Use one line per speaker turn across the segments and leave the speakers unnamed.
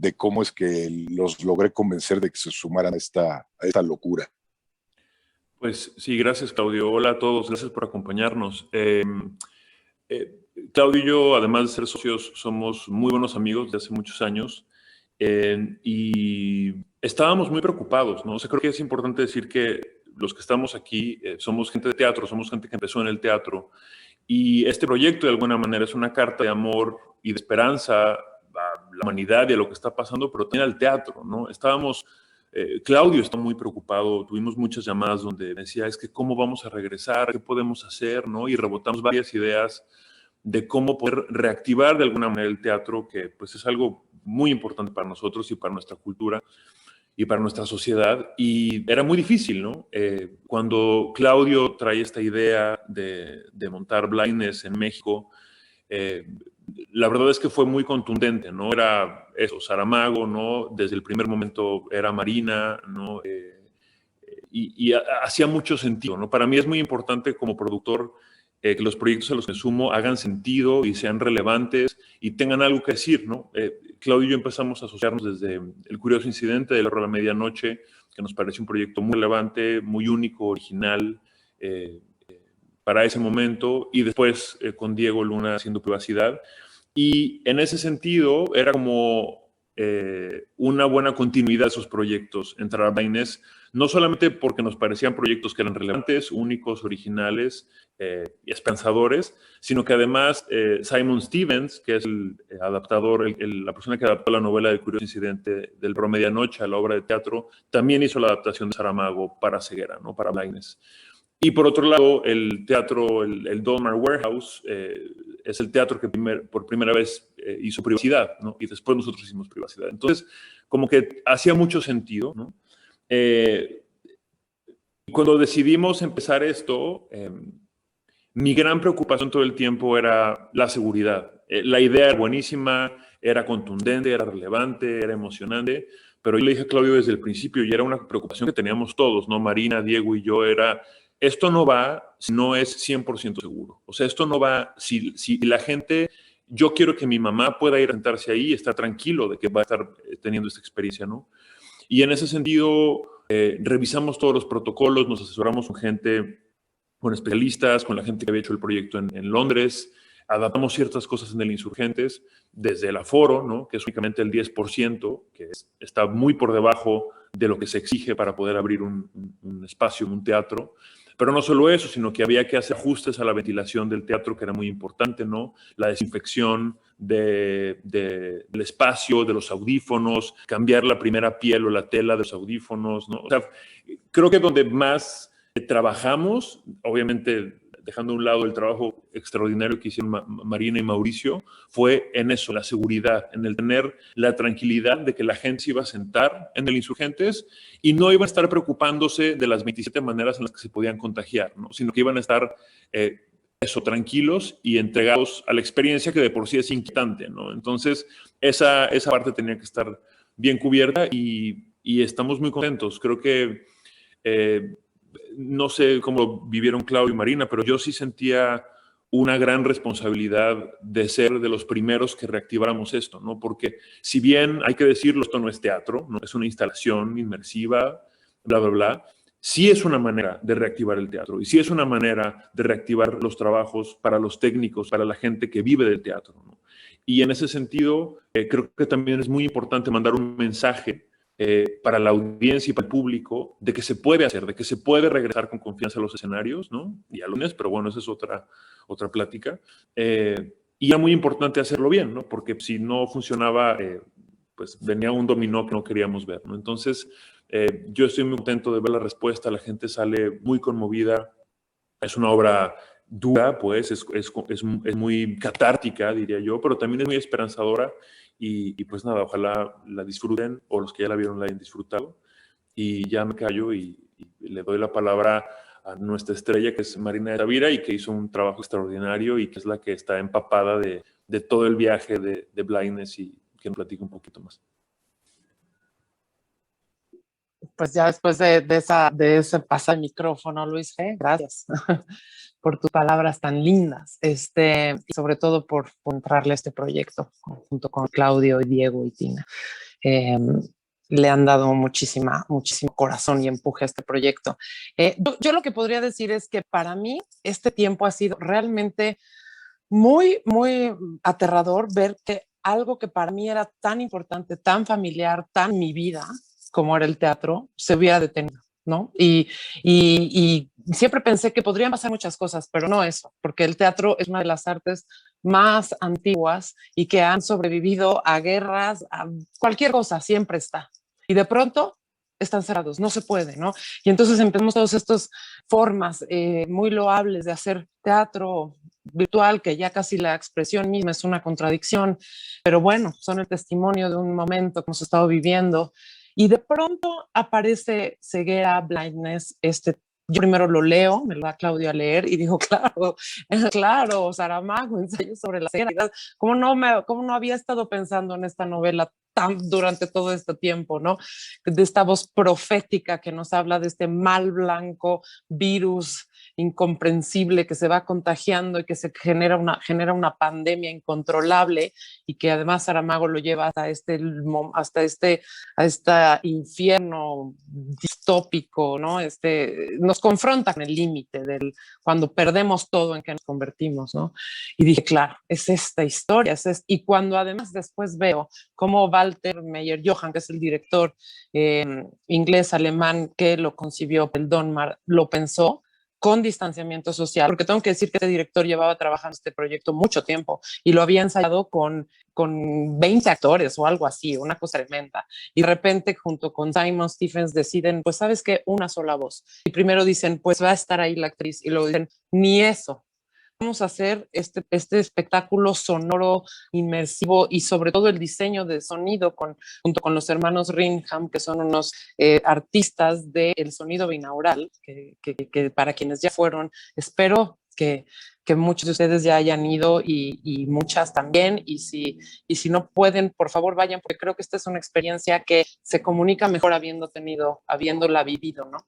de cómo es que los logré convencer de que se sumaran a esta locura.
Pues sí, gracias, Claudio. Hola a todos, gracias por acompañarnos. Claudio y yo, además de ser socios, somos muy buenos amigos de hace muchos años y estábamos muy preocupados, ¿no? O sea, creo que es importante decir que los que estamos aquí somos gente de teatro, somos gente que empezó en el teatro y este proyecto de alguna manera es una carta de amor y de esperanza a la humanidad y a lo que está pasando, pero también al teatro, ¿no? Claudio está muy preocupado, tuvimos muchas llamadas donde decía, es que cómo vamos a regresar, qué podemos hacer, ¿no? Y rebotamos varias ideas de cómo poder reactivar de alguna manera el teatro, que pues es algo muy importante para nosotros y para nuestra cultura y para nuestra sociedad. Y era muy difícil, ¿no? Cuando Claudio trae esta idea de montar Blindness en México, la verdad es que fue muy contundente, ¿no? Era eso, Saramago, ¿no? Desde el primer momento era Marina, ¿no? Y hacía mucho sentido, ¿no? Para mí es muy importante como productor que los proyectos a los que sumo hagan sentido y sean relevantes y tengan algo que decir, ¿no? Claudio y yo empezamos a asociarnos desde El Curioso Incidente de La Hora de la Medianoche, que nos pareció un proyecto muy relevante, muy único, original, para ese momento, y después con Diego Luna haciendo Privacidad. Y en ese sentido era como una buena continuidad de esos proyectos, entrar a Blindness, no solamente porque nos parecían proyectos que eran relevantes, únicos, originales y esperanzadores, sino que además Simon Stevens, que es el adaptador, la persona que adaptó la novela del Curioso Incidente del Pro Medianoche a la obra de teatro, también hizo la adaptación de Saramago para Ceguera, ¿no? Para Blindness. Y por otro lado, el teatro, el Dolmar Warehouse, es el teatro que por primera vez hizo Privacidad, ¿no? Y después nosotros hicimos Privacidad. Entonces, como que hacía mucho sentido, ¿no? Cuando decidimos empezar esto, mi gran preocupación todo el tiempo era la seguridad. La idea era buenísima, era contundente, era relevante, era emocionante, pero yo le dije a Claudio desde el principio, y era una preocupación que teníamos todos, ¿no? Marina, Diego y yo, era, esto no va si no es 100% seguro. O sea, esto no va si la gente, yo quiero que mi mamá pueda ir a sentarse ahí y estar tranquilo de que va a estar teniendo esta experiencia, ¿no? Y en ese sentido, revisamos todos los protocolos, nos asesoramos con gente, con especialistas, con la gente que había hecho el proyecto en Londres, adaptamos ciertas cosas en el Insurgentes, desde el aforo, ¿no? Que es únicamente el 10%, está muy por debajo de lo que se exige para poder abrir un espacio, un teatro. Pero no solo eso, sino que había que hacer ajustes a la ventilación del teatro, que era muy importante, ¿no? La desinfección del espacio, de los audífonos, cambiar la primera piel o la tela de los audífonos, ¿no? O sea, creo que donde más trabajamos, obviamente dejando a un lado el trabajo extraordinario que hicieron Marina y Mauricio, fue en eso, la seguridad, en el tener la tranquilidad de que la gente se iba a sentar en el Insurgentes y no iba a estar preocupándose de las 27 maneras en las que se podían contagiar, ¿no? Sino que iban a estar tranquilos y entregados a la experiencia que de por sí es inquietante, ¿no? Entonces, esa parte tenía que estar bien cubierta y estamos muy contentos. Creo que no sé cómo vivieron Claudio y Marina, pero yo sí sentía una gran responsabilidad de ser de los primeros que reactiváramos esto, ¿no? Porque si bien, hay que decirlo, esto no es teatro, no es una instalación inmersiva, bla, bla, bla, sí es una manera de reactivar el teatro y sí es una manera de reactivar los trabajos para los técnicos, para la gente que vive del teatro, ¿no? Y en ese sentido, creo que también es muy importante mandar un mensaje para la audiencia y para el público de que se puede hacer, de que se puede regresar con confianza a los escenarios, ¿no? Y a lunes, pero bueno, esa es otra plática. Y era muy importante hacerlo bien, ¿no? Porque si no funcionaba, pues venía un dominó que no queríamos ver, ¿no? Entonces, yo estoy muy contento de ver la respuesta, la gente sale muy conmovida, es una obra dura, pues, es muy catártica, diría yo, pero también es muy esperanzadora y pues nada, ojalá la disfruten o los que ya la vieron la hayan disfrutado. Y ya me callo y le doy la palabra a nuestra estrella, que es Marina de Tavira, y que hizo un trabajo extraordinario y que es la que está empapada de todo el viaje de Blindness y que nos platique un poquito más.
Pues ya después de ese pasa el micrófono, Luis G., gracias por tus palabras tan lindas, y sobre todo por entrarle a este proyecto junto con Claudio, Diego y Tina. eh, le han dado muchísimo corazón y empuje a este proyecto. Yo lo que podría decir es que para mí este tiempo ha sido realmente muy, muy aterrador ver que algo que para mí era tan importante, tan familiar, tan mi vida, como era el teatro, se hubiera detenido, ¿no? Y siempre pensé que podrían pasar muchas cosas, pero no eso, porque el teatro es una de las artes más antiguas y que han sobrevivido a guerras, a cualquier cosa, siempre está. Y de pronto están cerrados, no se puede, ¿no? Y entonces empezamos todas estas formas muy loables de hacer teatro virtual, que ya casi la expresión misma es una contradicción, pero bueno, son el testimonio de un momento que hemos estado viviendo. Y de pronto aparece ceguera, blindness, yo primero lo leo, me lo da Claudio a leer y digo, claro, claro, Saramago, ensayo sobre la ceguera. ¿Cómo no había estado pensando en esta novela durante todo este tiempo, ¿no? De esta voz profética que nos habla de este mal blanco, virus incomprensible que se va contagiando y que se genera una pandemia incontrolable y que además Saramago lo lleva hasta a este infierno distópico, ¿no? Nos confronta con el límite del cuando perdemos todo en que nos convertimos, ¿no? Y dije, claro, es esta historia, y cuando además después veo cómo Walter Meyer-Johann, que es el director inglés-alemán que lo concibió, el Donmar, lo pensó con distanciamiento social, porque tengo que decir que este director llevaba trabajando este proyecto mucho tiempo y lo había ensayado con 20 actores o algo así, una cosa tremenda. Y de repente, junto con Simon Stephens, deciden, pues, ¿sabes qué? Una sola voz. Y primero dicen, pues va a estar ahí la actriz, y luego dicen, ni eso. Vamos a hacer este espectáculo sonoro, inmersivo y sobre todo el diseño de sonido junto con los hermanos Ringham, que son unos artistas del sonido binaural, que para quienes ya fueron, espero que muchos de ustedes ya hayan ido y muchas también, y si no pueden, por favor vayan, porque creo que esta es una experiencia que se comunica mejor habiéndola vivido, ¿no?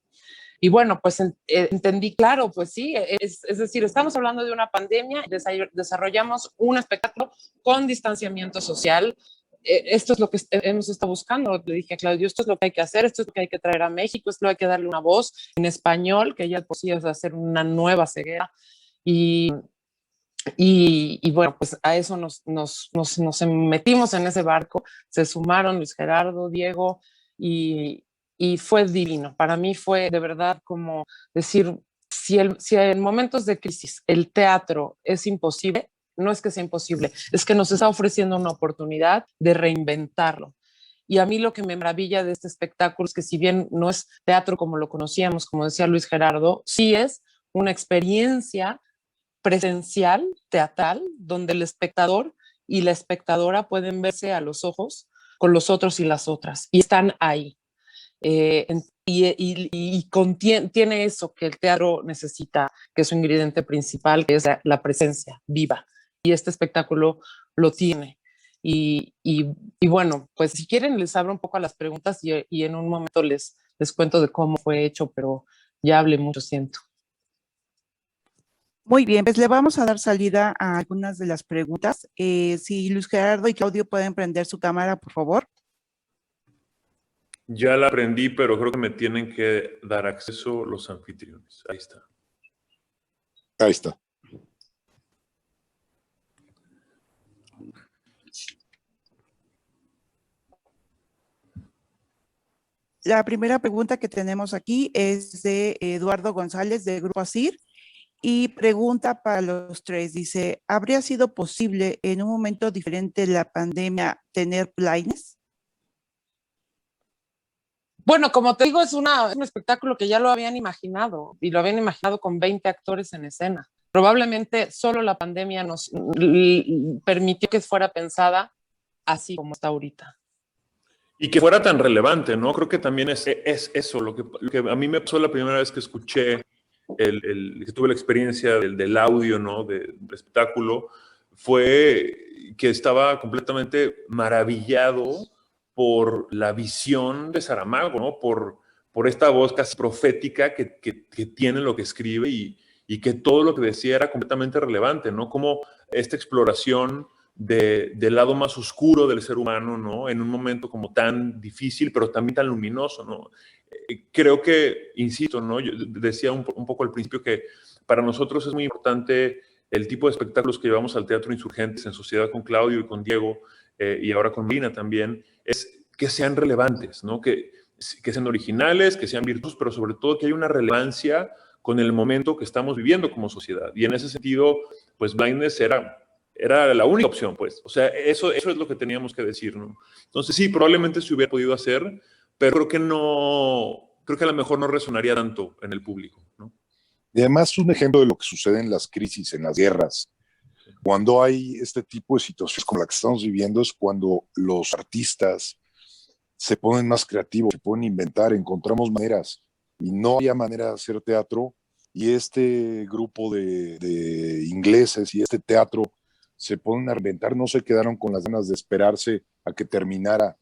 Y bueno, pues entendí, claro, pues sí, es decir, estamos hablando de una pandemia, desarrollamos un espectáculo con distanciamiento social. Esto es lo que hemos estado buscando. Le dije a Claudio, esto es lo que hay que hacer, esto es lo que hay que traer a México, esto hay que darle una voz en español, que ya por sí es hacer una nueva ceguera. Y bueno, pues a eso nos metimos en ese barco, se sumaron Luis Gerardo, Diego, y fue divino. Para mí fue de verdad como decir, si en momentos de crisis el teatro es imposible, no es que sea imposible, es que nos está ofreciendo una oportunidad de reinventarlo. Y a mí lo que me maravilla de este espectáculo es que si bien no es teatro como lo conocíamos, como decía Luis Gerardo, sí es una experiencia presencial, teatral, donde el espectador y la espectadora pueden verse a los ojos con los otros y las otras, y están ahí. Tiene eso que el teatro necesita, que es su ingrediente principal, que es la presencia viva. Y este espectáculo lo tiene. Y bueno, pues si quieren les abro un poco a las preguntas y en un momento les cuento de cómo fue hecho, pero ya hablé mucho, siento.
Muy bien, pues le vamos a dar salida a algunas de las preguntas. Si Luis Gerardo y Claudio pueden prender su cámara, por favor.
Ya la aprendí, pero creo que me tienen que dar acceso los anfitriones. Ahí está.
Ahí está.
La primera pregunta que tenemos aquí es de Eduardo González, de Grupo ASIR, y pregunta para los tres. Dice, ¿habría sido posible en un momento diferente de la pandemia tener blindness?
Bueno, como te digo, es un espectáculo que ya lo habían imaginado y lo habían imaginado con 20 actores en escena. Probablemente solo la pandemia nos permitió que fuera pensada así como está ahorita.
Y que fuera tan relevante, ¿no? Creo que también es eso, lo que a mí me pasó la primera vez que escuché, que tuve la experiencia del audio, ¿no? Del espectáculo, fue que estaba completamente maravillado por la visión de Saramago, ¿no? Por esta voz casi profética que tiene lo que escribe y que todo lo que decía era completamente relevante, ¿no? Como esta exploración del lado más oscuro del ser humano, ¿no? En un momento como tan difícil, pero también tan luminoso, ¿no? Creo que, insisto, ¿no? Yo decía un poco al principio que para nosotros es muy importante el tipo de espectáculos que llevamos al Teatro Insurgentes en sociedad con Claudio y con Diego, y ahora con Marina también, es que sean relevantes, ¿no? Que sean originales, que sean virtuosos, pero sobre todo que haya una relevancia con el momento que estamos viviendo como sociedad. Y en ese sentido, pues Blindness era la única opción, pues. O sea, eso es lo que teníamos que decir, ¿no? Entonces, sí, probablemente se hubiera podido hacer, pero creo que a lo mejor no resonaría tanto en el público, ¿no?
Y además, un ejemplo de lo que sucede en las crisis, en las guerras, cuando hay este tipo de situaciones como la que estamos viviendo, es cuando los artistas se ponen más creativos, se pueden inventar, encontramos maneras, y no había manera de hacer teatro, y este grupo de ingleses y este teatro se ponen a inventar, no se quedaron con las ganas de esperarse a que terminara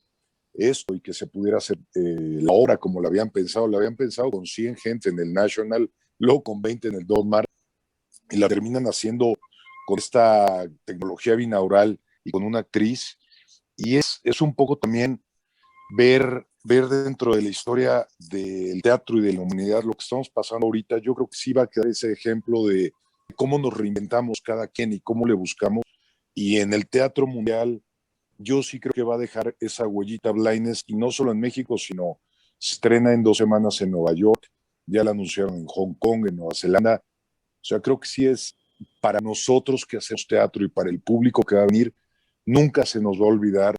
esto y que se pudiera hacer la obra como la habían pensado con 100 gente en el National, luego con 20 en el Donmar, y la terminan haciendo con esta tecnología binaural y con una actriz, y es un poco también ver dentro de la historia del teatro y de la humanidad lo que estamos pasando ahorita. Yo creo que sí va a quedar ese ejemplo de cómo nos reinventamos cada quien y cómo le buscamos, y en el teatro mundial yo sí creo que va a dejar esa huellita Blindness, y no solo en México, sino se estrena en 2 semanas en Nueva York, ya la anunciaron en Hong Kong, en Nueva Zelanda. O sea, creo que sí es para nosotros que hacemos teatro y para el público que va a venir, nunca se nos va a olvidar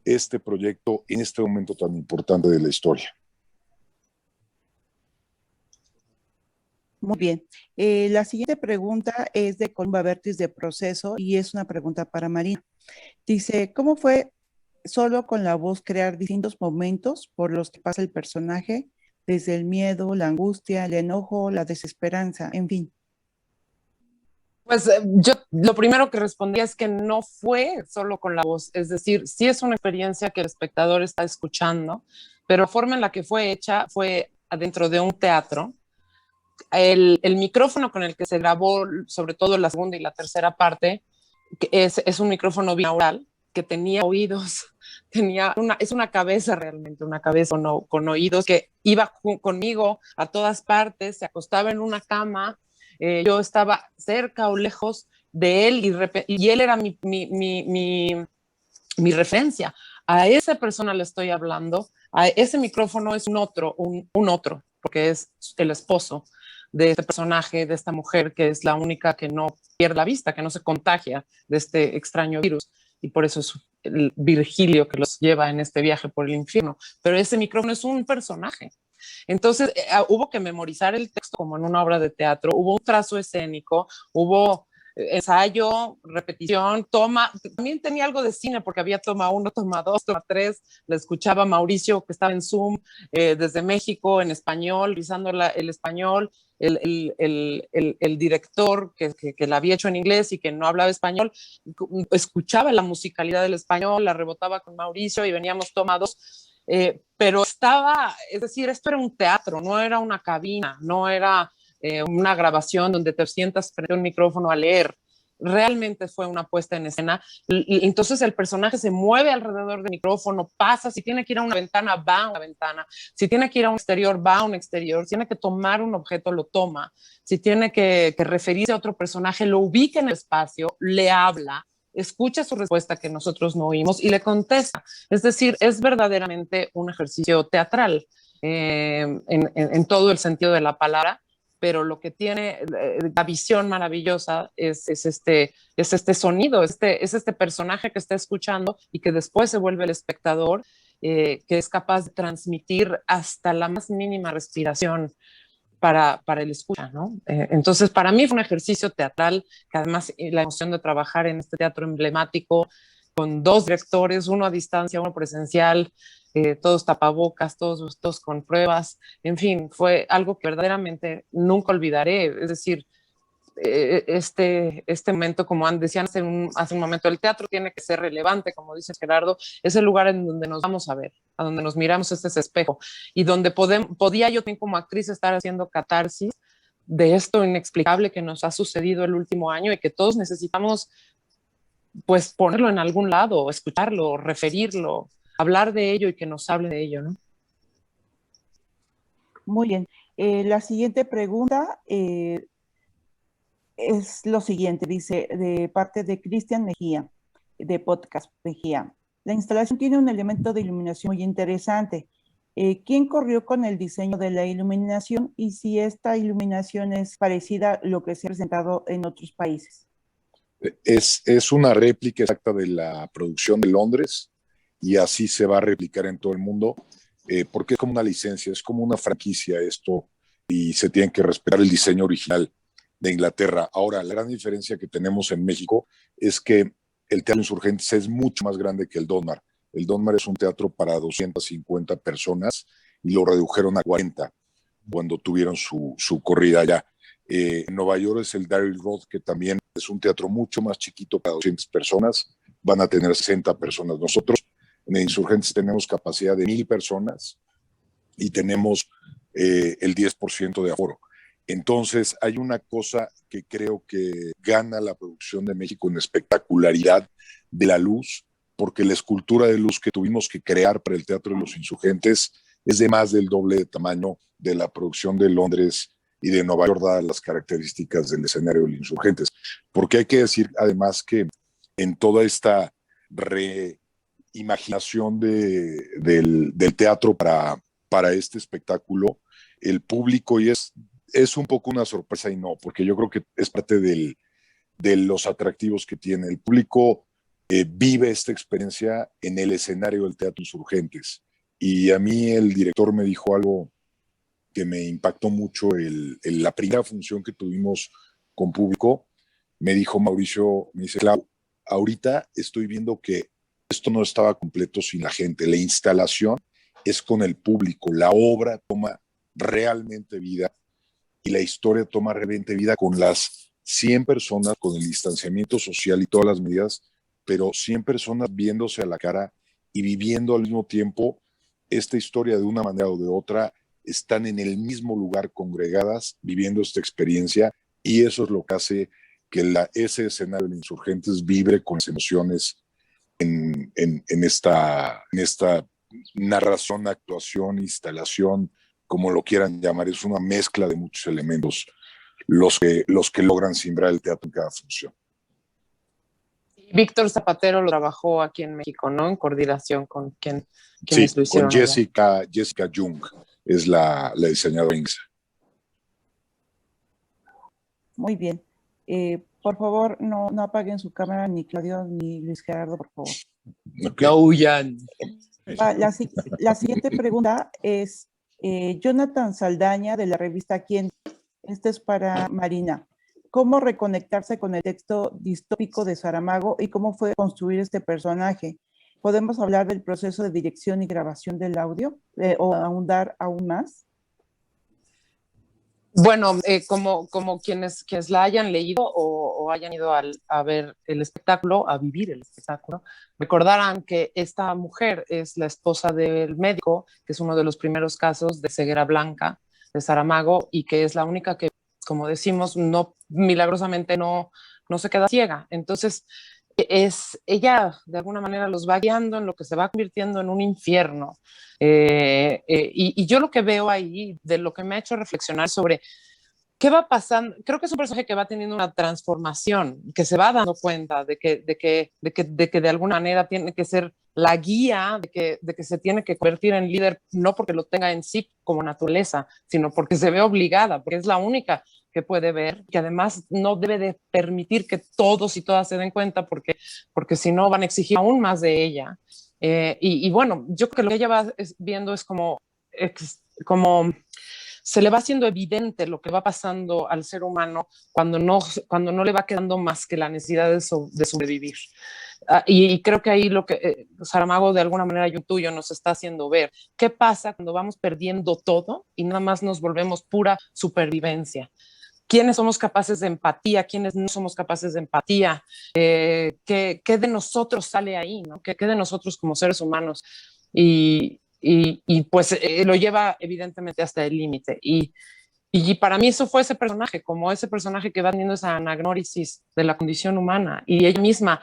este proyecto en este momento tan importante de la historia.
Muy bien. La siguiente pregunta es de Columba Vertis de Proceso y es una pregunta para Marina. Dice, ¿cómo fue solo con la voz crear distintos momentos por los que pasa el personaje, desde el miedo, la angustia, el enojo, la desesperanza, en fin?
Pues yo lo primero que respondía es que no fue solo con la voz, es decir, sí es una experiencia que el espectador está escuchando, pero la forma en la que fue hecha fue adentro de un teatro. El micrófono con el que se grabó, sobre todo la segunda y la tercera parte, que es un micrófono binaural que tenía oídos, es una cabeza realmente, una cabeza con oídos que iba conmigo a todas partes, se acostaba en una cama, yo estaba cerca o lejos de él y él era mi referencia. A esa persona le estoy hablando, a ese micrófono es un otro, porque es el esposo de este personaje, de esta mujer que es la única que no pierde la vista, que no se contagia de este extraño virus, y por eso es el Virgilio que los lleva en este viaje por el infierno. Pero ese micrófono es un personaje. Entonces hubo que memorizar el texto como en una obra de teatro, hubo un trazo escénico, hubo ensayo, repetición, toma, también tenía algo de cine porque había toma 1, toma 2, toma 3, la escuchaba Mauricio que estaba en Zoom desde México en español, revisando el español, el director que la había hecho en inglés y que no hablaba español, escuchaba la musicalidad del español, la rebotaba con Mauricio y veníamos toma 2. Pero es decir, esto era un teatro, no era una cabina, no era una grabación donde te sientas frente a un micrófono a leer. Realmente fue una puesta en escena. Y entonces el personaje se mueve alrededor del micrófono, pasa, si tiene que ir a una ventana, va a una ventana, si tiene que ir a un exterior, va a un exterior, si tiene que tomar un objeto, lo toma, si tiene que referirse a otro personaje, lo ubica en el espacio, le habla, escucha su respuesta que nosotros no oímos y le contesta. Es decir, es verdaderamente un ejercicio teatral en todo el sentido de la palabra, pero lo que tiene la visión maravillosa es este sonido, es este personaje que está escuchando y que después se vuelve el espectador, que es capaz de transmitir hasta la más mínima respiración para el escucha, ¿no? Entonces, para mí fue un ejercicio teatral, que además la emoción de trabajar en este teatro emblemático, con 2 directores, uno a distancia, uno presencial, todos tapabocas, todos con pruebas, en fin, fue algo que verdaderamente nunca olvidaré. Es decir, este momento, como decían hace un momento, el teatro tiene que ser relevante, como dice Gerardo, es el lugar en donde nos vamos a ver, a donde nos miramos, este es espejo, y donde podía yo también como actriz estar haciendo catarsis de esto inexplicable que nos ha sucedido el último año y que todos necesitamos pues ponerlo en algún lado, escucharlo, referirlo, hablar de ello y que nos hable de ello, ¿no?
Muy bien. La siguiente pregunta es lo siguiente, dice, de parte de Cristian Mejía, de Podcast Mejía. La instalación tiene un elemento de iluminación muy interesante. ¿Quién corrió con el diseño de la iluminación y si esta iluminación es parecida a lo que se ha presentado en otros países?
Es una réplica exacta de la producción de Londres y así se va a replicar en todo el mundo, porque es como una licencia, es como una franquicia esto y se tiene que respetar el diseño original de Inglaterra. Ahora, la gran diferencia que tenemos en México es que el Teatro Insurgentes es mucho más grande que el Donmar. El Donmar es un teatro para 250 personas y lo redujeron a 40 cuando tuvieron su corrida allá. En Nueva York es el Daryl Roth, que también es un teatro mucho más chiquito para 200 personas, van a tener 60 personas. Nosotros en el Insurgentes tenemos capacidad de 1,000 personas y tenemos el 10% de aforo. Entonces hay una cosa que creo que gana la producción de México en espectacularidad de la luz, porque la escultura de luz que tuvimos que crear para el Teatro de los Insurgentes es de más del doble de tamaño de la producción de Londres y de Nueva York, dadas las características del escenario de los Insurgentes. Porque hay que decir además que en toda esta reimaginación del teatro para este espectáculo, el público, y es un poco una sorpresa y no, porque yo creo que es parte de los atractivos que tiene. El público vive esta experiencia en el escenario del Teatro Insurgentes. Y a mí el director me dijo algo que me impactó mucho, la primera función que tuvimos con público. Me dijo Mauricio, me dice, Clau, ahorita estoy viendo que esto no estaba completo sin la gente. La instalación es con el público, la obra toma realmente vida y la historia toma realmente vida con las 100 personas, con el distanciamiento social y todas las medidas, pero 100 personas viéndose a la cara y viviendo al mismo tiempo esta historia de una manera o de otra, están en el mismo lugar congregadas, viviendo esta experiencia, y eso es lo que hace que ese escenario de Insurgentes vibre con las emociones en esta narración, actuación, instalación, como lo quieran llamar. Es una mezcla de muchos elementos los que logran simbrar el teatro en cada función.
Víctor Zapatero lo trabajó aquí en México, ¿no? En coordinación con quienes lo hicieron.
Con Jessica Jung, es la diseñadora inglesa.
Muy bien. Por favor, no apaguen su cámara ni Claudio ni Luis Gerardo, por favor.
Okay. No huyan.
La siguiente pregunta es Jonathan Saldaña, de la revista Quién. Este es para Marina. ¿Cómo reconectarse con el texto distópico de Saramago y cómo fue construir este personaje? ¿Podemos hablar del proceso de dirección y grabación del audio o ahondar aún más?
Bueno, como quienes la hayan leído o hayan ido a ver el espectáculo, a vivir el espectáculo, recordarán que esta mujer es la esposa del médico, que es uno de los primeros casos de ceguera blanca de Saramago y que es la única que, como decimos, milagrosamente no se queda ciega. Entonces, ella de alguna manera los va guiando en lo que se va convirtiendo en un infierno. Y yo lo que veo ahí, de lo que me ha hecho reflexionar sobre qué va pasando, creo que es un personaje que va teniendo una transformación, que se va dando cuenta de que de alguna manera tiene que ser la guía, de que se tiene que convertir en líder, no porque lo tenga en sí como naturaleza, sino porque se ve obligada, porque es la única que puede ver, que además no debe de permitir que todos y todas se den cuenta, porque si no van a exigir aún más de ella. Y bueno, yo creo que lo que ella va viendo es como se le va haciendo evidente lo que va pasando al ser humano cuando no le va quedando más que la necesidad de sobrevivir. Y creo que ahí lo que Saramago de alguna manera yo tuyo nos está haciendo ver qué pasa cuando vamos perdiendo todo y nada más nos volvemos pura supervivencia. ¿Quiénes somos capaces de empatía? ¿Quiénes no somos capaces de empatía? ¿Qué de nosotros sale ahí? ¿No? ¿Qué de nosotros como seres humanos? Y pues lo lleva evidentemente hasta el límite. Y Y para mí eso fue ese personaje, como ese personaje que va teniendo esa anagnórisis de la condición humana. Y ella misma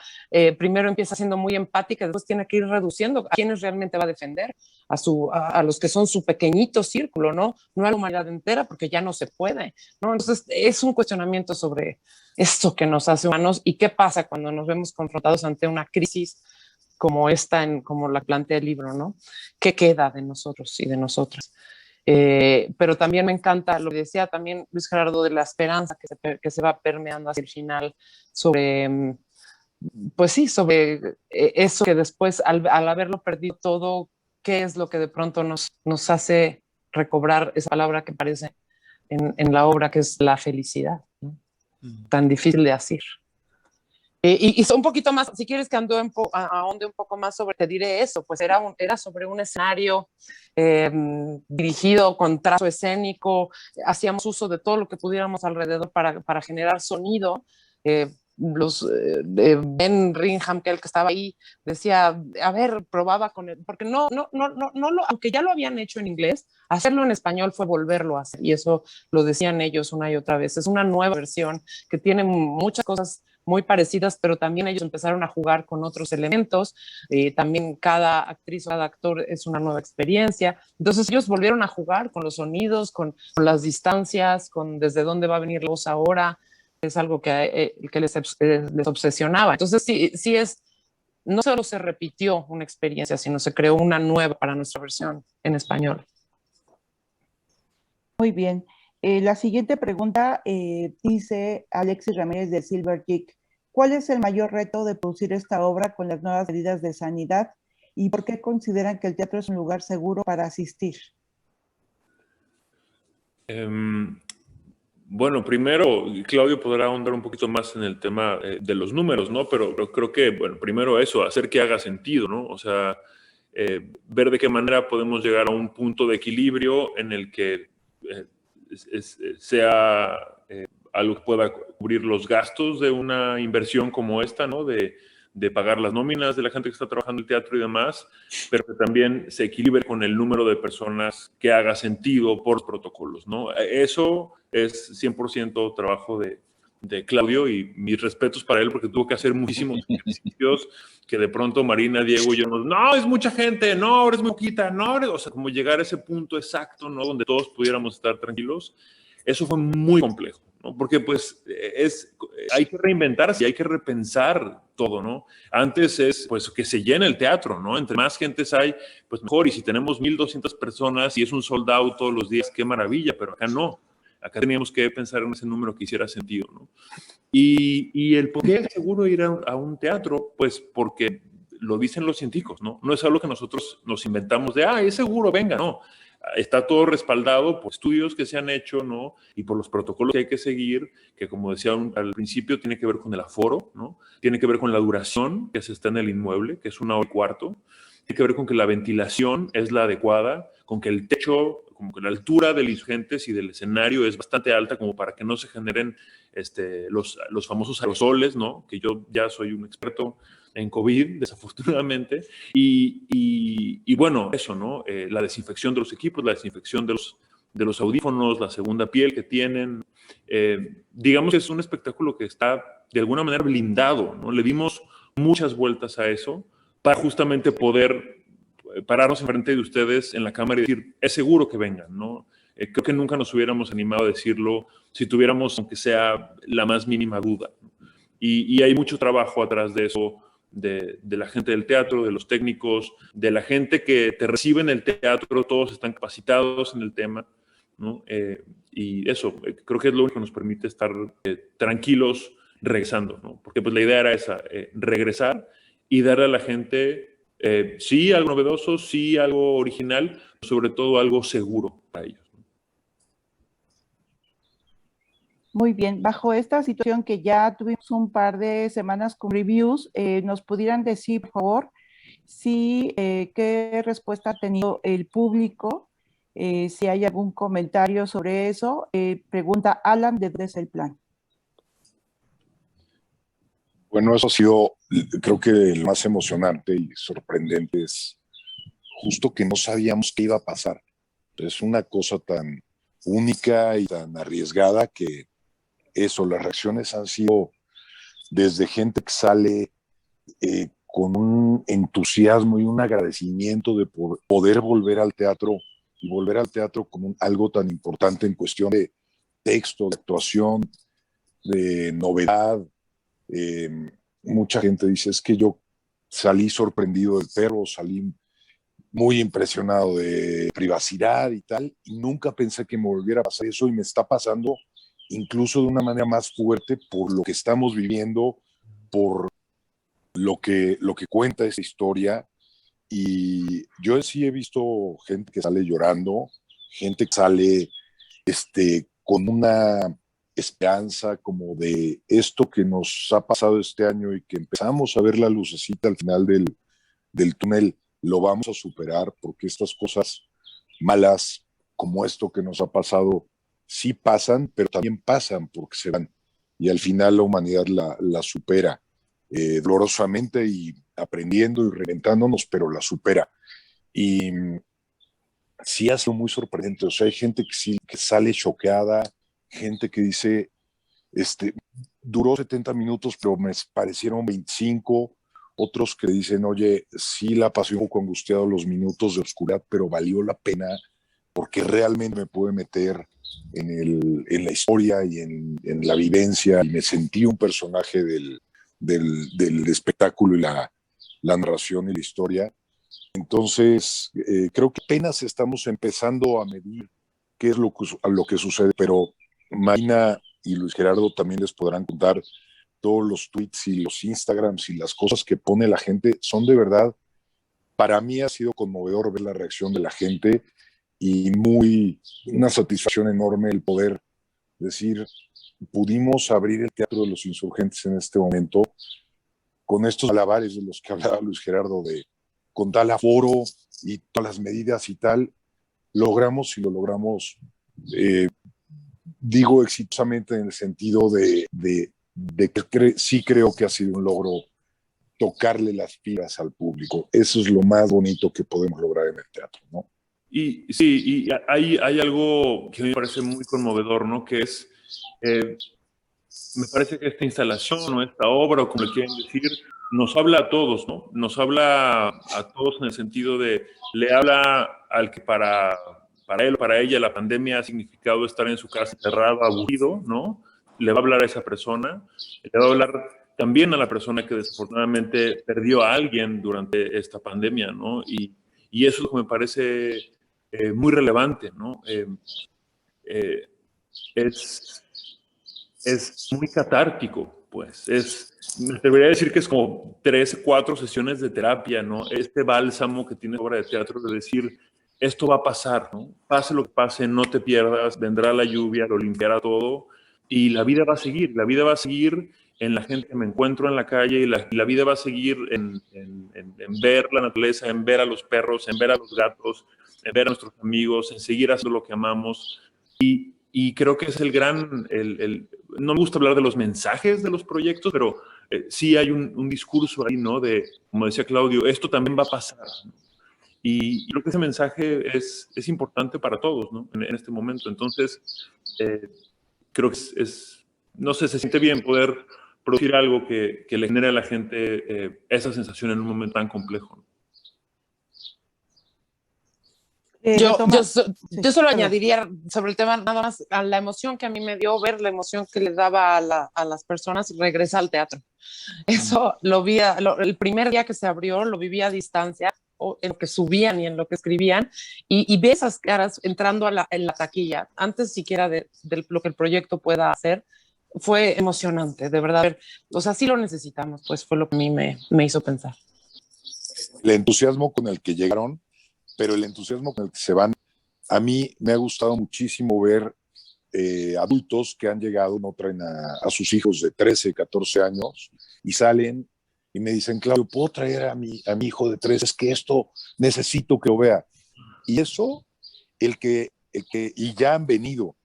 primero empieza siendo muy empática, después tiene que ir reduciendo a quienes realmente va a defender, a los que son su pequeñito círculo, ¿no? No a la humanidad entera, porque ya no se puede, ¿no? Entonces es un cuestionamiento sobre esto que nos hace humanos y qué pasa cuando nos vemos confrontados ante una crisis como esta, como la plantea el libro, ¿no? ¿Qué queda de nosotros y de nosotras? Pero también me encanta lo que decía también Luis Gerardo de la esperanza que se va permeando hacia el final sobre, pues sí, sobre eso que después al haberlo perdido todo, qué es lo que de pronto nos hace recobrar esa palabra que aparece en la obra, que es la felicidad, ¿no? Tan difícil de decir. Y un poquito más, si quieres que ahonde un poco más sobre, te diré eso, pues era sobre un escenario dirigido con trazo escénico, hacíamos uso de todo lo que pudiéramos alrededor para generar sonido. Ben Ringham, que el que estaba ahí, decía, a ver, probaba con él, porque aunque ya lo habían hecho en inglés, hacerlo en español fue volverlo a hacer, y eso lo decían ellos una y otra vez. Es una nueva versión que tiene muchas cosas muy parecidas, pero también ellos empezaron a jugar con otros elementos. También cada actriz o cada actor es una nueva experiencia. Entonces ellos volvieron a jugar con los sonidos, con las distancias, con desde dónde va a venir la voz ahora. Es algo que les obsesionaba. Entonces sí no solo se repitió una experiencia, sino se creó una nueva para nuestra versión en español.
Muy bien. La siguiente pregunta dice Alexis Ramírez de Silver Geek. ¿Cuál es el mayor reto de producir esta obra con las nuevas medidas de sanidad y por qué consideran que el teatro es un lugar seguro para asistir?
Bueno, primero, Claudio podrá ahondar un poquito más en el tema de los números, ¿no? Pero creo que, bueno, primero eso, hacer que haga sentido, ¿no? O sea, ver de qué manera podemos llegar a un punto de equilibrio en el que sea algo que pueda cubrir los gastos de una inversión como esta, ¿no? De pagar las nóminas de la gente que está trabajando en el teatro y demás, pero que también se equilibre con el número de personas que haga sentido por protocolos, ¿no? Eso es 100% trabajo de Claudio, y mis respetos para él porque tuvo que hacer muchísimos ejercicios que de pronto Marina, Diego y yo no, es mucha gente, no, ahora es muy poquita, no, o sea, como llegar a ese punto exacto, ¿no? Donde todos pudiéramos estar tranquilos. Eso fue muy complejo, ¿no? Porque pues hay que reinventarse y hay que repensar todo, ¿no? Antes es pues que se llene el teatro, ¿no? Entre más gentes hay, pues mejor. Y si tenemos 1,200 personas y es un sold out todos los días, qué maravilla, pero acá no. Acá teníamos que pensar en ese número que hiciera sentido, ¿no? Y el por qué es seguro ir a un teatro, pues porque lo dicen los científicos, ¿no? No es algo que nosotros nos inventamos de, es seguro, venga, no. Está todo respaldado por estudios que se han hecho, ¿no? Y por los protocolos que hay que seguir, que como decía al principio, tiene que ver con el aforo, ¿no? Tiene que ver con la duración que se está en el inmueble, que es 1 hora y cuarto. Tiene que ver con que la ventilación es la adecuada, con que el techo, como que la altura de los gentes y del escenario es bastante alta como para que no se generen los famosos aerosoles, ¿no? Que yo ya soy un experto en COVID, desafortunadamente, y bueno, eso, ¿no? La desinfección de los equipos, la desinfección de los audífonos, la segunda piel que tienen. Digamos que es un espectáculo que está de alguna manera blindado, ¿no? Le dimos muchas vueltas a eso para justamente poder pararnos enfrente de ustedes en la cámara y decir, es seguro que vengan, ¿no? Creo que nunca nos hubiéramos animado a decirlo si tuviéramos, aunque sea la más mínima duda. Y hay mucho trabajo atrás de eso, de la gente del teatro, de los técnicos, de la gente que te recibe en el teatro, todos están capacitados en el tema, ¿no? Y eso, creo que es lo único que nos permite estar tranquilos regresando, ¿no? Porque pues la idea era esa, regresar y darle a la gente, sí, algo novedoso, sí, algo original, sobre todo algo seguro para ellos.
Muy bien, bajo esta situación que ya tuvimos un par de semanas con reviews, ¿nos pudieran decir, por favor, qué respuesta ha tenido el público? Si hay algún comentario sobre eso. Pregunta Alan, ¿de dónde es el plan?
Bueno, eso ha sido, creo que el más emocionante y sorprendente es justo que no sabíamos qué iba a pasar. Es una cosa tan única y tan arriesgada que eso, las reacciones han sido desde gente que sale con un entusiasmo y un agradecimiento de poder volver al teatro y volver al teatro como algo tan importante en cuestión de texto, de actuación, de novedad. Mucha gente dice, es que yo salí sorprendido del perro, salí muy impresionado de privacidad y tal, y nunca pensé que me volviera a pasar eso y me está pasando incluso de una manera más fuerte por lo que estamos viviendo, por lo que cuenta esa historia. Y yo sí he visto gente que sale llorando, gente que sale con una esperanza como de esto que nos ha pasado este año y que empezamos a ver la lucecita al final del túnel, lo vamos a superar porque estas cosas malas como esto que nos ha pasado sí pasan, pero también pasan porque se van y al final la humanidad la supera dolorosamente y aprendiendo y reventándonos, pero la supera. Y sí ha sido muy sorprendente. O sea, hay gente que sí que sale choqueada, gente que dice, duró 70 minutos, pero me parecieron 25. Otros que dicen, oye, sí la pasé un poco angustiado los minutos de oscuridad, pero valió la pena porque realmente me pude meter en la historia y en la vivencia y me sentí un personaje del espectáculo y la narración y la historia. Entonces, creo que apenas estamos empezando a medir qué es lo que sucede, pero Marina y Luis Gerardo también les podrán contar todos los tweets y los Instagrams y las cosas que pone la gente, son de verdad, para mí ha sido conmovedor ver la reacción de la gente y una satisfacción enorme el poder decir, pudimos abrir el Teatro de los Insurgentes en este momento con estos malabares de los que hablaba Luis Gerardo, con tal aforo y todas las medidas y tal, logramos y lo logramos, digo exitosamente en el sentido de que sí creo que ha sido un logro tocarle las fibras al público. Eso es lo más bonito que podemos lograr en el teatro, ¿no?
Y sí, y hay algo que me parece muy conmovedor, ¿no? Que es, me parece que esta instalación o esta obra, o como le quieren decir, nos habla a todos, ¿no? Nos habla a todos en el sentido de, le habla al que para él o para ella la pandemia ha significado estar en su casa encerrado, aburrido, ¿no? Le va a hablar a esa persona, le va a hablar también a la persona que desafortunadamente perdió a alguien durante esta pandemia, ¿no? Y eso es lo que me parece muy relevante, ¿no? Es muy catártico, pues. Me atrevería a decir que es como 3, 4 sesiones de terapia, ¿no? Este bálsamo que tiene obra de teatro de decir, esto va a pasar, ¿no? Pase lo que pase, no te pierdas, vendrá la lluvia, lo limpiará todo y la vida va a seguir. La vida va a seguir en la gente que me encuentro en la calle y la vida va a seguir en ver la naturaleza, en ver a los perros, en ver a los gatos, en ver a nuestros amigos, en seguir haciendo lo que amamos. Y creo que es el gran, no me gusta hablar de los mensajes de los proyectos, pero sí hay un discurso ahí, ¿no? De, como decía Claudio, esto también va a pasar, ¿no? Y creo que ese mensaje es importante para todos, ¿no? En este momento. Entonces, creo que no sé, se siente bien poder producir algo que le genere a la gente esa sensación en un momento tan complejo, ¿no?
Yo solo añadiría sobre el tema nada más a la emoción que a mí me dio ver la emoción que les daba a las personas regresar al teatro. Eso lo vi, el primer día que se abrió lo viví a distancia, en lo que subían y en lo que escribían, y ve esas caras entrando en la taquilla, antes siquiera de lo que el proyecto pueda hacer. Fue emocionante, de verdad. O sea, sí lo necesitamos, pues fue lo que a mí me hizo pensar.
El entusiasmo con el que llegaron, pero el entusiasmo con el que se van, a mí me ha gustado muchísimo ver adultos que han llegado, no traen a sus hijos de 13, 14 años y salen y me dicen, Claudio, ¿puedo traer a mi hijo de 13? Es que esto necesito que lo vea. Y eso, y ya han venido,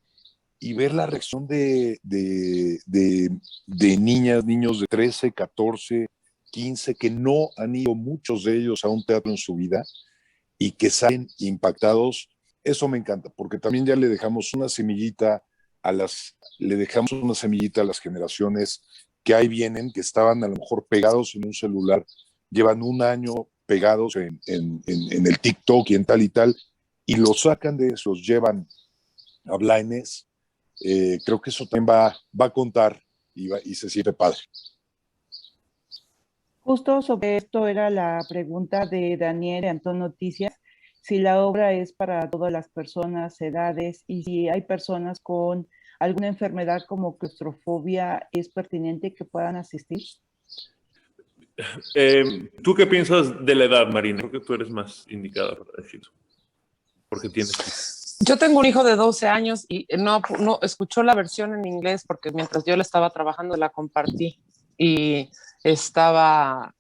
y ver la reacción de niñas, niños de 13, 14, 15, que no han ido muchos de ellos a un teatro en su vida, y que salen impactados Eso me encanta, porque también ya le dejamos una semillita a las generaciones que ahí vienen, que estaban a lo mejor pegados en un celular, llevan un año pegados en el TikTok y tal, y los sacan de eso, los llevan a Blindness. Creo que eso también va a contar y se siente padre.
Justo sobre esto era la pregunta de Daniel de Antón Noticias, si la obra es para todas las personas, edades, y si hay personas con alguna enfermedad como claustrofobia, ¿es pertinente que puedan asistir?
¿Tú qué piensas de la edad, Marina? Creo que tú eres más indicada para decir eso. Porque tienes...
Yo tengo un hijo de 12 años y no escuchó la versión en inglés porque mientras yo la estaba trabajando la compartí y estaba,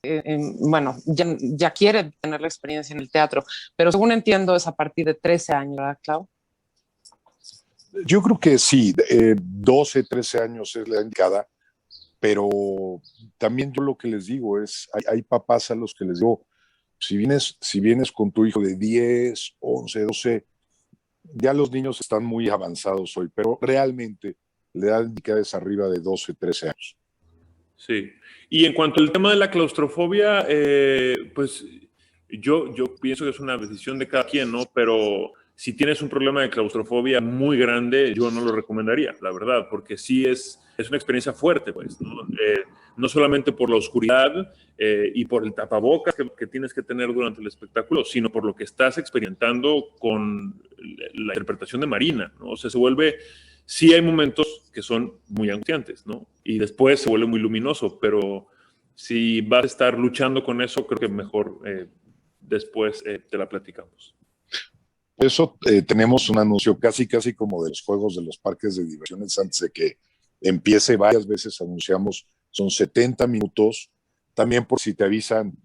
bueno, ya quiere tener la experiencia en el teatro, pero según entiendo es a partir de 13 años, ¿verdad, Clau?
Yo creo que sí, 12, 13 años es la indicada, pero también yo lo que les digo es, hay papás a los que les digo, si vienes con tu hijo de 10, 11, 12, ya los niños están muy avanzados hoy, pero realmente la edad indicada es arriba de 12, 13 años.
Sí. Y en cuanto al tema de la claustrofobia, pues yo pienso que es una decisión de cada quien, ¿no? Pero si tienes un problema de claustrofobia muy grande, yo no lo recomendaría, la verdad, porque sí es una experiencia fuerte, pues, ¿no? No solamente por la oscuridad y por el tapabocas que tienes que tener durante el espectáculo, sino por lo que estás experimentando con la interpretación de Marina, ¿no? O sea, se vuelve... Sí hay momentos que son muy angustiantes, ¿no? Y después se vuelve muy luminoso, pero si vas a estar luchando con eso, creo que mejor después te la platicamos.
Por eso tenemos un anuncio casi como de los juegos de los parques de diversiones antes de que empiece. Varias veces anunciamos, son 70 minutos, también por si te avisan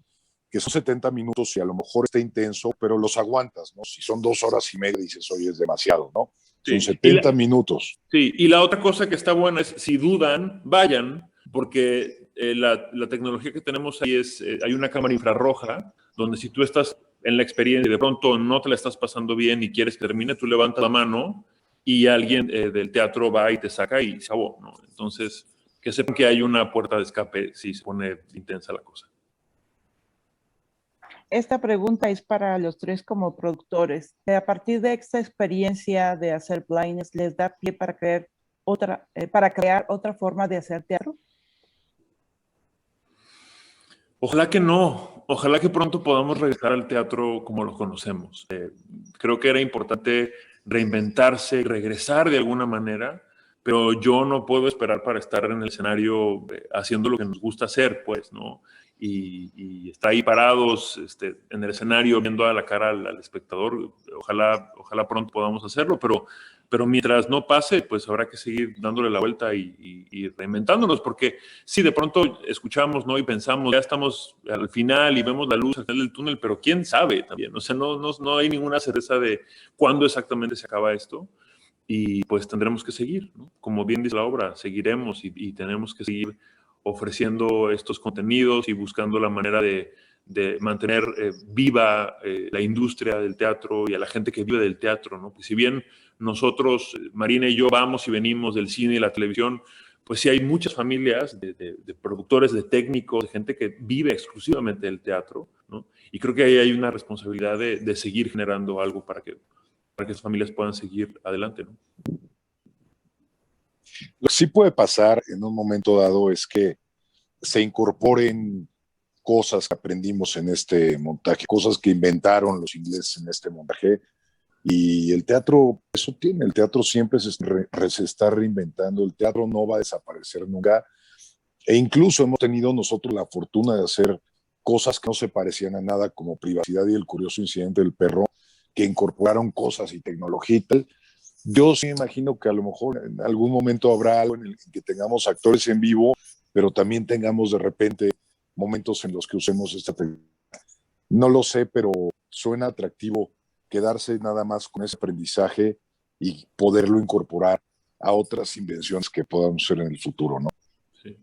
que son 70 minutos y a lo mejor está intenso, pero los aguantas, ¿no? Si son 2 horas y media, dices, oye, es demasiado, ¿no? Son
Sí.
70 minutos.
Sí, y la otra cosa que está buena es, si dudan, vayan, porque la tecnología que tenemos ahí es, hay una cámara infrarroja, donde si tú estás en la experiencia y de pronto no te la estás pasando bien y quieres que termine, tú levantas la mano y alguien del teatro va y te saca y se acabó, ¿no? Entonces, que sepan que hay una puerta de escape si se pone intensa la cosa.
Esta pregunta es para los tres como productores. A partir de esta experiencia de hacer Blindness, ¿les da pie para crear otra forma de hacer teatro?
Ojalá que no. Ojalá que pronto podamos regresar al teatro como lo conocemos. Creo que era importante reinventarse, regresar de alguna manera, pero yo no puedo esperar para estar en el escenario haciendo lo que nos gusta hacer, pues, ¿no? Y estar ahí parados en el escenario viendo a la cara al espectador. Ojalá pronto podamos hacerlo, pero mientras no pase, pues habrá que seguir dándole la vuelta y reinventándonos, porque sí, de pronto escuchamos, ¿no? Y pensamos, ya estamos al final y vemos la luz al final del túnel, pero quién sabe también. O sea, no hay ninguna certeza de cuándo exactamente se acaba esto. Y pues tendremos que seguir, ¿no? Como bien dice la obra, seguiremos y tenemos que seguir ofreciendo estos contenidos y buscando la manera de mantener viva la industria del teatro y a la gente que vive del teatro, ¿no? Pues si bien nosotros, Marina y yo, vamos y venimos del cine y la televisión, pues sí hay muchas familias de productores, de técnicos, de gente que vive exclusivamente del teatro, ¿no? Y creo que ahí hay una responsabilidad de seguir generando algo para que esas familias puedan seguir adelante, ¿no?
Lo que sí puede pasar en un momento dado es que se incorporen cosas que aprendimos en este montaje, cosas que inventaron los ingleses en este montaje, y el teatro, eso tiene, el teatro siempre se está reinventando, el teatro no va a desaparecer nunca, e incluso hemos tenido nosotros la fortuna de hacer cosas que no se parecían a nada, como Privacidad y El curioso incidente del perro, que incorporaron cosas y tecnología y tal. Yo sí me imagino que a lo mejor en algún momento habrá algo en el que tengamos actores en vivo, pero también tengamos de repente momentos en los que usemos esta tecnología. No lo sé, pero suena atractivo quedarse nada más con ese aprendizaje y poderlo incorporar a otras invenciones que podamos hacer en el futuro, ¿no?
Sí.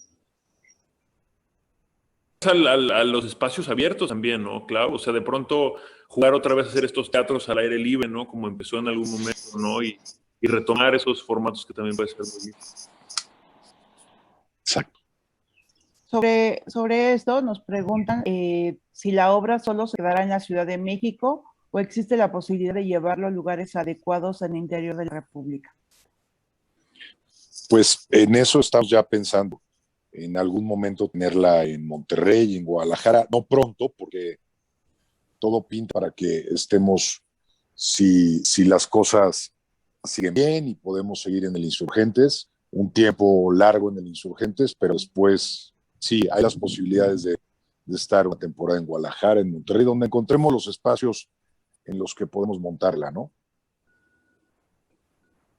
a los espacios abiertos también, ¿no, Clau? O sea, de pronto jugar otra vez a hacer estos teatros al aire libre, ¿no? Como empezó en algún momento, ¿no? Y retomar esos formatos que también puede ser muy bien.
Exacto.
Sobre esto nos preguntan si la obra solo se quedará en la Ciudad de México o existe la posibilidad de llevarlo a lugares adecuados en el interior de la República.
Pues en eso estamos ya pensando, en algún momento tenerla en Monterrey, en Guadalajara, no pronto, porque todo pinta para que estemos, si las cosas siguen bien y podemos seguir en el Insurgentes, un tiempo largo en el Insurgentes, pero después sí, hay las posibilidades de estar una temporada en Guadalajara, en Monterrey, donde encontremos los espacios en los que podemos montarla, ¿no?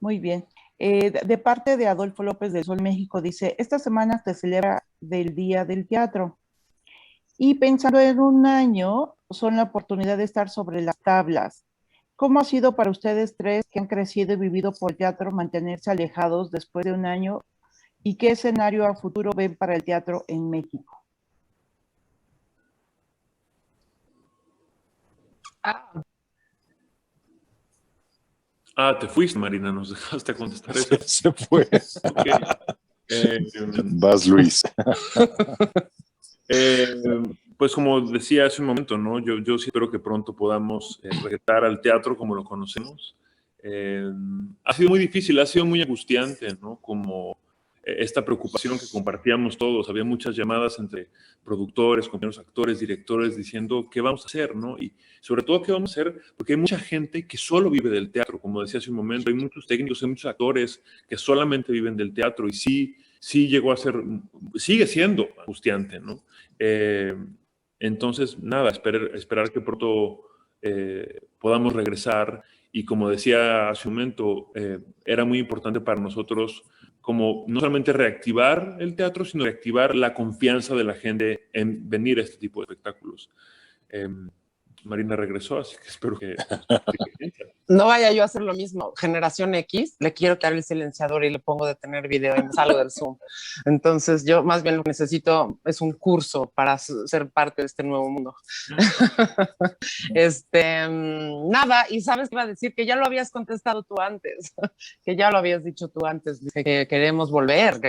Muy bien. De parte de Adolfo López del Sol México, dice, esta semana se celebra del Día del Teatro y pensando en un año son la oportunidad de estar sobre las tablas. ¿Cómo ha sido para ustedes tres que han crecido y vivido por el teatro mantenerse alejados después de un año y qué escenario a futuro ven para el teatro en México?
Te fuiste, Marina, nos dejaste contestar eso.
Se fue.
Okay.
Vas, Luis.
Pues como decía hace un momento, ¿no? Yo sí espero que pronto podamos regresar al teatro como lo conocemos. Ha sido muy difícil, ha sido muy angustiante, ¿no? Como esta preocupación que compartíamos todos. Había muchas llamadas entre productores, compañeros actores, directores, diciendo qué vamos a hacer, ¿no? Y sobre todo qué vamos a hacer, porque hay mucha gente que solo vive del teatro, como decía hace un momento. Hay muchos técnicos, hay muchos actores que solamente viven del teatro y sí llegó a ser, sigue siendo angustiante, ¿no? Entonces, nada, esperar que pronto podamos regresar y como decía hace un momento, era muy importante para nosotros como no solamente reactivar el teatro, sino reactivar la confianza de la gente en venir a este tipo de espectáculos. Marina regresó, así que espero que...
No vaya yo a hacer lo mismo. Generación X, le quiero quitar el silenciador y le pongo detener video y me salgo del Zoom. Entonces yo más bien lo que necesito es un curso para ser parte de este nuevo mundo. Nada, y sabes que iba a decir que ya lo habías contestado tú antes, que ya lo habías dicho tú antes, que queremos volver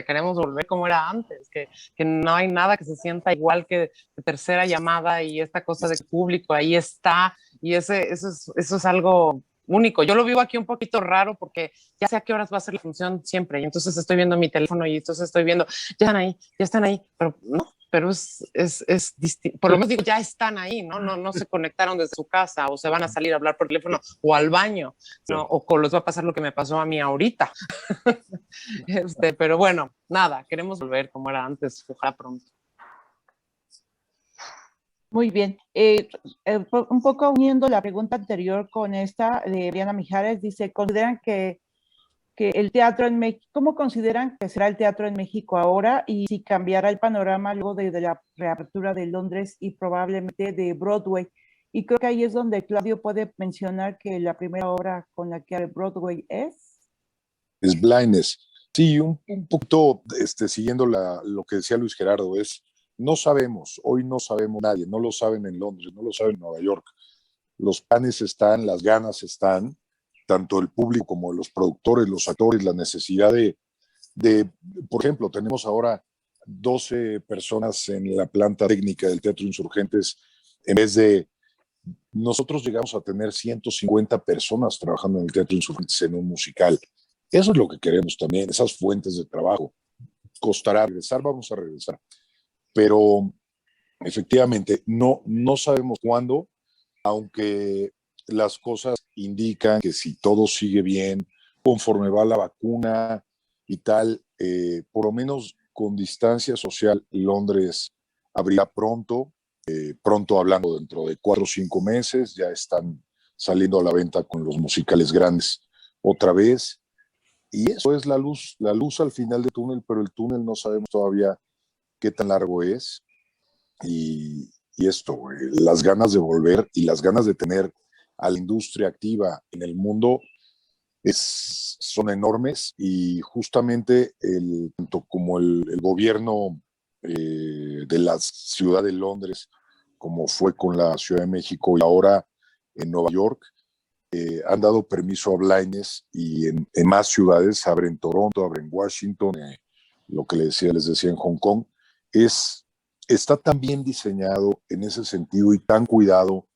como era antes, que no hay nada que se sienta igual que tercera llamada y esta cosa de público ahí está, y eso es algo único. Yo lo vivo aquí un poquito raro porque ya sé a qué horas va a ser la función siempre y entonces estoy viendo mi teléfono y entonces estoy viendo, ya están ahí, pero no, pero es distinto. Por lo menos digo, ya están ahí, no se conectaron desde su casa o se van a salir a hablar por teléfono o al baño, ¿no? O les va a pasar lo que me pasó a mí ahorita. Pero bueno, nada, queremos volver como era antes, ojalá pronto.
Muy bien. Un poco uniendo la pregunta anterior con esta de Briana Mijares, dice, ¿consideran que el teatro en México, cómo consideran que será el teatro en México ahora y si cambiará el panorama luego de la reapertura de Londres y probablemente de Broadway? Y creo que ahí es donde Claudio puede mencionar que la primera obra con la que abre Broadway es
Blindness. Sí, un poquito siguiendo lo que decía Luis Gerardo, no sabemos, hoy no sabemos nadie, no lo saben en Londres, no lo saben en Nueva York. Los planes están, las ganas están, tanto el público como los productores, los actores, la necesidad por ejemplo, tenemos ahora 12 personas en la planta técnica del Teatro Insurgentes, en vez de, nosotros llegamos a tener 150 personas trabajando en el Teatro Insurgentes en un musical. Eso es lo que queremos también, esas fuentes de trabajo. Costará regresar, vamos a regresar. Pero efectivamente, no sabemos cuándo, aunque las cosas indican que si todo sigue bien, conforme va la vacuna y tal, por lo menos con distancia social, Londres abrirá pronto, hablando dentro de 4 o 5 meses, ya están saliendo a la venta con los musicales grandes otra vez. Y eso es la luz al final del túnel, pero el túnel no sabemos todavía qué tan largo es. Y esto, las ganas de volver y las ganas de tener a la industria activa en el mundo son enormes y justamente tanto como el gobierno de la ciudad de Londres, como fue con la Ciudad de México y ahora en Nueva York, han dado permiso a blindness y en más ciudades, abre en Toronto, abre en Washington, lo que les decía en Hong Kong, está tan bien diseñado en ese sentido y tan cuidado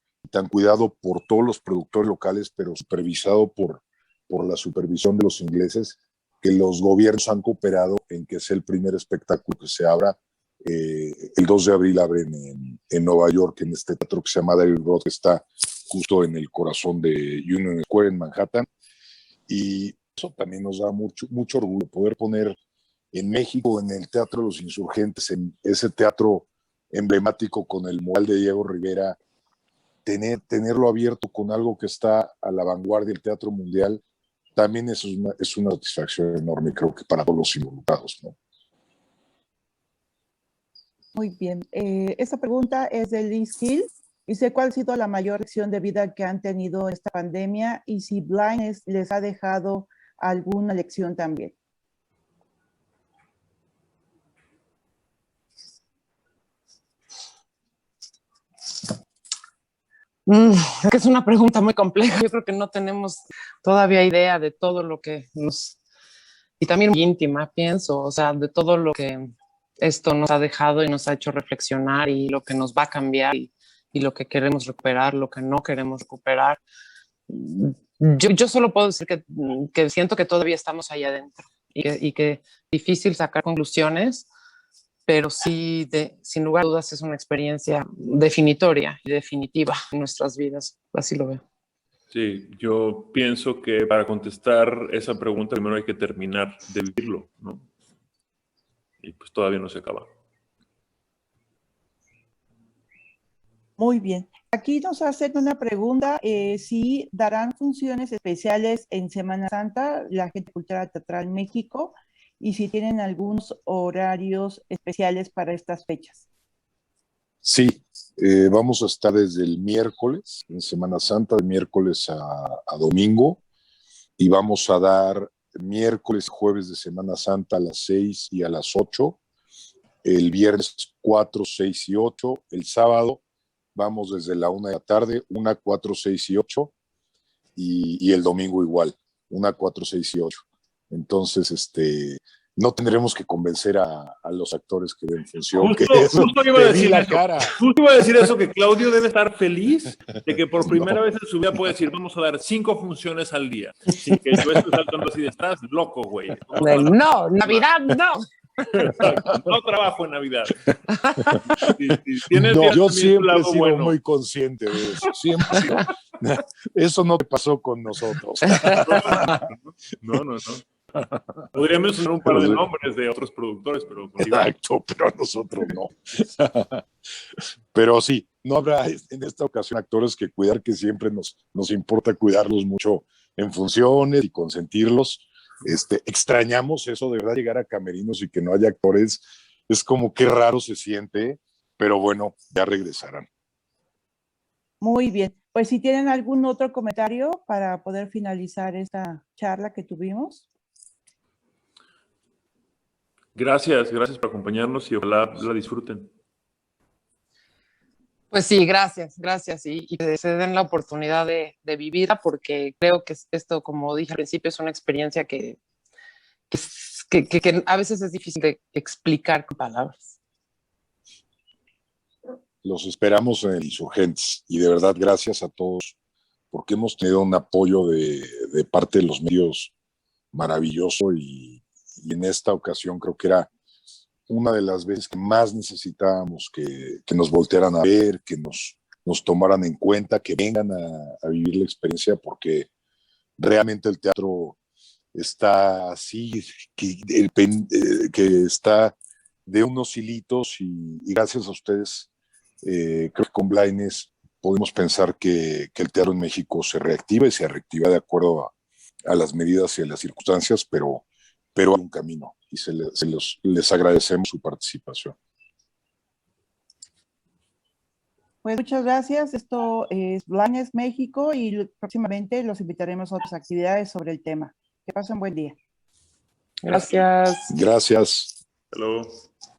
por todos los productores locales, pero supervisado por la supervisión de los ingleses, que los gobiernos han cooperado en que sea el primer espectáculo que se abra. El 2 de abril abren en Nueva York, en este teatro que se llama David Roth, que está justo en el corazón de Union Square en Manhattan. Y eso también nos da mucho orgullo poder poner en México, en el Teatro de los Insurgentes, en ese teatro emblemático con el mural de Diego Rivera, tenerlo abierto con algo que está a la vanguardia del teatro mundial, también es una satisfacción enorme, creo que para todos los involucrados, ¿no?
Muy bien. Esta pregunta es de Liz Hill. Dice, ¿cuál ha sido la mayor lección de vida que han tenido en esta pandemia? Y si Blindness les ha dejado alguna lección también.
Es que es una pregunta muy compleja. Yo creo que no tenemos todavía idea de todo lo que nos... Y también muy íntima, pienso, o sea, de todo lo que esto nos ha dejado y nos ha hecho reflexionar y lo que nos va a cambiar y lo que queremos recuperar, lo que no queremos recuperar. Yo solo puedo decir que siento que todavía estamos ahí adentro y que es difícil sacar conclusiones, pero sí, sin lugar a dudas, es una experiencia definitoria y definitiva en nuestras vidas. Así lo veo.
Sí, yo pienso que para contestar esa pregunta primero hay que terminar de vivirlo, ¿no? Y pues todavía no se acaba.
Muy bien. Aquí nos hacen una pregunta, si darán funciones especiales en Semana Santa, la gente cultural teatral México, y si tienen algunos horarios especiales para estas fechas.
Sí, vamos a estar desde el miércoles, en Semana Santa, de miércoles a domingo, y vamos a dar miércoles y jueves de Semana Santa a las 6 y a las 8, el viernes 4, 6 y 8, el sábado vamos desde la 1 de la tarde, 1, 4, 6 y 8, y el domingo igual, 1, 4, 6 y 8. Entonces, no tendremos que convencer a los actores que den función.
Justo iba a decir eso, que Claudio debe estar feliz de que por primera vez en su vida puede decir, vamos a dar 5 funciones al día. Sin que yo esté saltando así de estás loco, güey.
No, Navidad no.
No trabajo en Navidad.
No, yo siempre he sido muy consciente de eso. Siempre. Eso no te pasó con nosotros.
No. Podríamos mencionar un par de nombres de otros productores, pero...
Exacto, pero a nosotros no. Pero sí, no habrá en esta ocasión actores que cuidar, que siempre nos importa cuidarlos mucho en funciones y consentirlos. Extrañamos eso, de verdad, llegar a camerinos y que no haya actores, es como que raro se siente, pero bueno, ya regresarán.
Muy bien, pues si tienen algún otro comentario para poder finalizar esta charla que tuvimos.
Gracias por acompañarnos y ojalá la disfruten.
Pues sí, gracias y que se den la oportunidad de vivirla, porque creo que esto, como dije al principio, es una experiencia que a veces es difícil de explicar con palabras.
Los esperamos en el Insurgentes y de verdad gracias a todos porque hemos tenido un apoyo de parte de los medios maravilloso y en esta ocasión creo que era una de las veces que más necesitábamos que nos voltearan a ver, que nos tomaran en cuenta, que vengan a vivir la experiencia, porque realmente el teatro está así, que está de unos hilitos y gracias a ustedes, creo que con Blindness podemos pensar que el teatro en México se reactiva y se reactiva de acuerdo a las medidas y a las circunstancias, pero hay un camino y les agradecemos su participación.
Pues muchas gracias. Esto es Blindness México y próximamente los invitaremos a otras actividades sobre el tema. Que pasen buen día.
Gracias.
Gracias.
Hasta luego.